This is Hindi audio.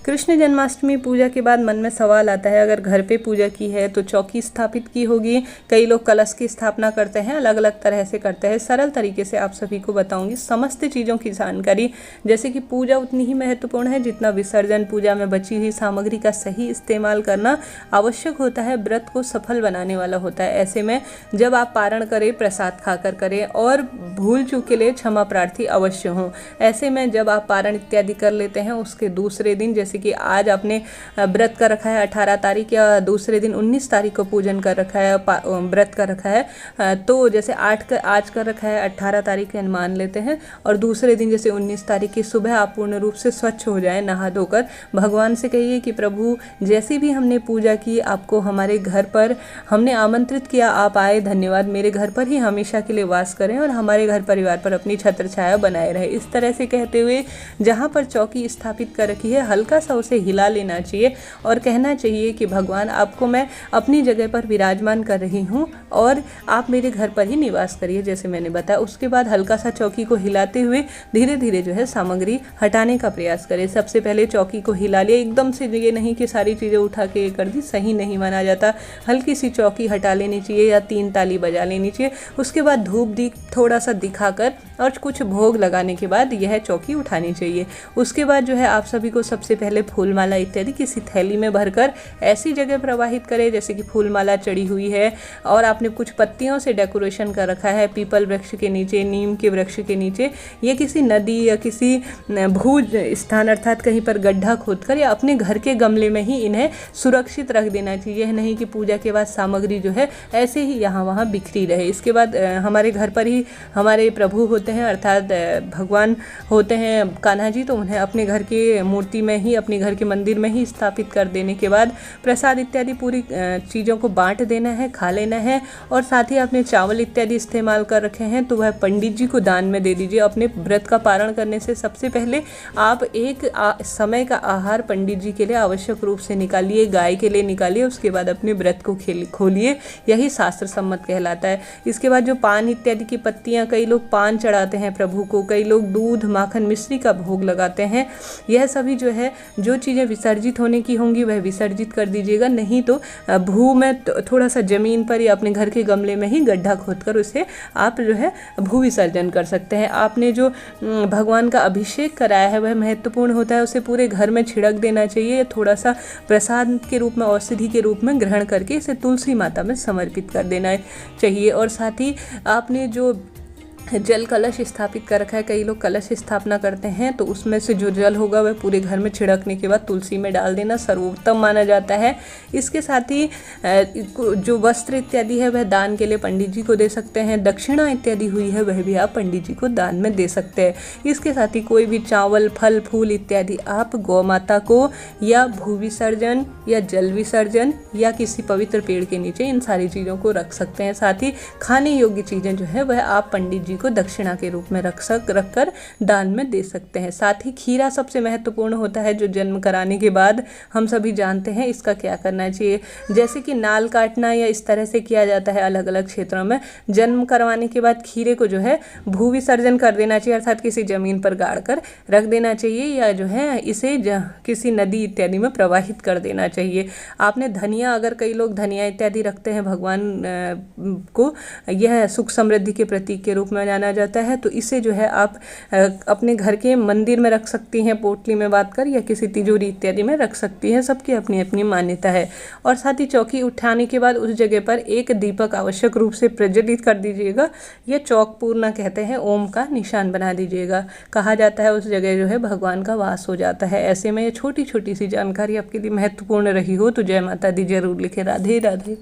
कृष्ण जन्माष्टमी पूजा के बाद मन में सवाल आता है, अगर घर पे पूजा की है तो चौकी स्थापित की होगी। कई लोग कलश की स्थापना करते हैं, अलग अलग तरह से करते हैं। सरल तरीके से आप सभी को बताऊंगी समस्त चीज़ों की जानकारी। जैसे कि पूजा उतनी ही महत्वपूर्ण है जितना विसर्जन। पूजा में बची हुई सामग्री का सही इस्तेमाल करना आवश्यक होता है, व्रत को सफल बनाने वाला होता है। ऐसे में जब आप पारण करें, प्रसाद खाकर करें और भूल चूक के लिए क्षमा प्रार्थी अवश्य हों। ऐसे में जब आप पारण इत्यादि कर लेते हैं, उसके दूसरे दिन, जैसे कि आज आपने व्रत कर रखा है 18 तारीख या दूसरे दिन 19 तारीख को पूजन कर रखा है, व्रत कर रखा है, तो जैसे आज कर रखा है 18 तारीख के मान लेते हैं, और दूसरे दिन जैसे 19 तारीख की सुबह आप पूर्ण रूप से स्वच्छ हो जाए, नहा धोकर भगवान से कहिए कि प्रभु जैसी भी हमने पूजा की, आपको हमारे घर पर हमने आमंत्रित किया, आप आए, धन्यवाद। मेरे घर पर ही हमेशा के लिए वास करें और हमारे घर परिवार पर अपनी छत्र छाया बनाए रहे। इस तरह से कहते हुए जहाँ पर चौकी स्थापित कर रखी है, हल्का सा उसे हिला लेना चाहिए और कहना चाहिए कि भगवान आपको मैं अपनी जगह पर विराजमान कर रही हूँ और आप मेरे घर पर ही निवास करिए, जैसे मैंने बताया। उसके बाद हल्का सा चौकी को हिलाते हुए धीरे धीरे जो है सामग्री हटाने का प्रयास करें। सबसे पहले चौकी को हिला लिया, एकदम से ये नहीं कि सारी चीज़ें उठा के कर दी, सही नहीं माना जाता। हल्की सी चौकी हटा लेनी चाहिए या 3 ताली बजा लेनी चाहिए। उसके बाद धूप दीप थोड़ा सा दिखाकर और कुछ भोग लगाने के बाद यह चौकी उठानी चाहिए। उसके बाद जो है आप सभी को सबसे पहले फूलमाला इत्यादि किसी थैली में भरकर ऐसी जगह प्रवाहित करें जैसे कि फूलमाला चढ़ी हुई है और आपने कुछ पत्तियों से डेकोरेशन कर रखा है, पीपल वृक्ष के नीचे, नीम के वृक्ष के नीचे, या किसी नदी या किसी भूज स्थान अर्थात कहीं पर गड्ढा खोदकर या अपने घर के गमले में ही इन्हें सुरक्षित रख देना चाहिए। यह नहीं कि पूजा के बाद सामग्री जो है ऐसे ही यहाँ वहाँ बिखरी रहे। इसके बाद हमारे घर पर ही हमारे प्रभु होते हैं, अर्थात भगवान होते हैं कान्हा जी, तो उन्हें अपने घर की मूर्ति में ही, अपने घर के मंदिर में ही स्थापित कर देने के बाद प्रसाद इत्यादि पूरी चीज़ों को बांट देना है, खा लेना है। और साथ ही आपने चावल इत्यादि इस्तेमाल कर रखे हैं तो वह पंडित जी को दान में दे दीजिए। अपने व्रत का पारण करने से सबसे पहले आप एक समय का आहार पंडित जी के लिए आवश्यक रूप से निकालिए, गाय के लिए निकालिए, उसके बाद अपने व्रत को खोलिए। यही शास्त्र सम्मत कहलाता है। इसके बाद जो पान इत्यादि की पत्तियाँ, कई लोग पान चढ़ाते हैं प्रभु को, कई लोग दूध, माखन, मिश्री का भोग लगाते हैं। यह सभी जो है जो चीज़ें विसर्जित होने की होंगी वह विसर्जित कर दीजिएगा, नहीं तो भू में थोड़ा सा ज़मीन पर या अपने घर के गमले में ही गड्ढा खोदकर उसे आप जो है भू विसर्जन कर सकते हैं। आपने जो भगवान का अभिषेक कराया है वह महत्वपूर्ण होता है, उसे पूरे घर में छिड़क देना चाहिए। थोड़ा सा प्रसाद के रूप में, औषधि के रूप में ग्रहण करके इसे तुलसी माता में समर्पित कर देना चाहिए। और साथ ही आपने जो जल कलश स्थापित कर रखा है, कई लोग कलश स्थापना करते हैं, तो उसमें से जो जल होगा वह पूरे घर में छिड़कने के बाद तुलसी में डाल देना सर्वोत्तम माना जाता है। इसके साथ ही जो वस्त्र इत्यादि है वह दान के लिए पंडित जी को दे सकते हैं। दक्षिणा इत्यादि हुई है वह भी आप पंडित जी को दान में दे सकते हैं। इसके साथ ही कोई भी चावल, फल, फूल इत्यादि आप गौ माता को या भू विसर्जन या जल विसर्जन या किसी पवित्र पेड़ के नीचे इन सारी चीज़ों को रख सकते हैं। साथ ही खाने योग्य चीज़ें जो है वह आप पंडित को दक्षिणा के रूप में रखकर दान में दे सकते हैं। साथ ही खीरा सबसे महत्वपूर्ण होता है, जो जन्म कराने के बाद हम सभी जानते हैं इसका क्या करना चाहिए। जैसे कि नाल काटना या इस तरह से किया जाता है अलग अलग क्षेत्रों में, जन्म करवाने के बाद खीरे को जो है भू विसर्जन कर देना चाहिए, अर्थात किसी जमीन पर गाड़ कर रख देना चाहिए या जो है इसे किसी नदी इत्यादि में प्रवाहित कर देना चाहिए। आपने धनिया, अगर कई लोग धनिया इत्यादि रखते हैं भगवान को, यह सुख समृद्धि के प्रतीक के रूप में जाना जाता है, तो इसे जो है आप अपने घर के मंदिर में रख सकती हैं, पोटली में बांध कर, या किसी तिजोरी इत्यादि में रख सकती हैं। सबकी अपनी अपनी मान्यता है। और साथ ही चौकी उठाने के बाद उस जगह पर एक दीपक आवश्यक रूप से प्रज्वलित कर दीजिएगा, या चौक पूर्णा कहते हैं, ओम का निशान बना दीजिएगा। कहा जाता है उस जगह जो है भगवान का वास हो जाता है। ऐसे में ये छोटी छोटी सी जानकारी आपके लिए महत्वपूर्ण रही हो तो जय माता दी जरूर लिखे। राधे राधे।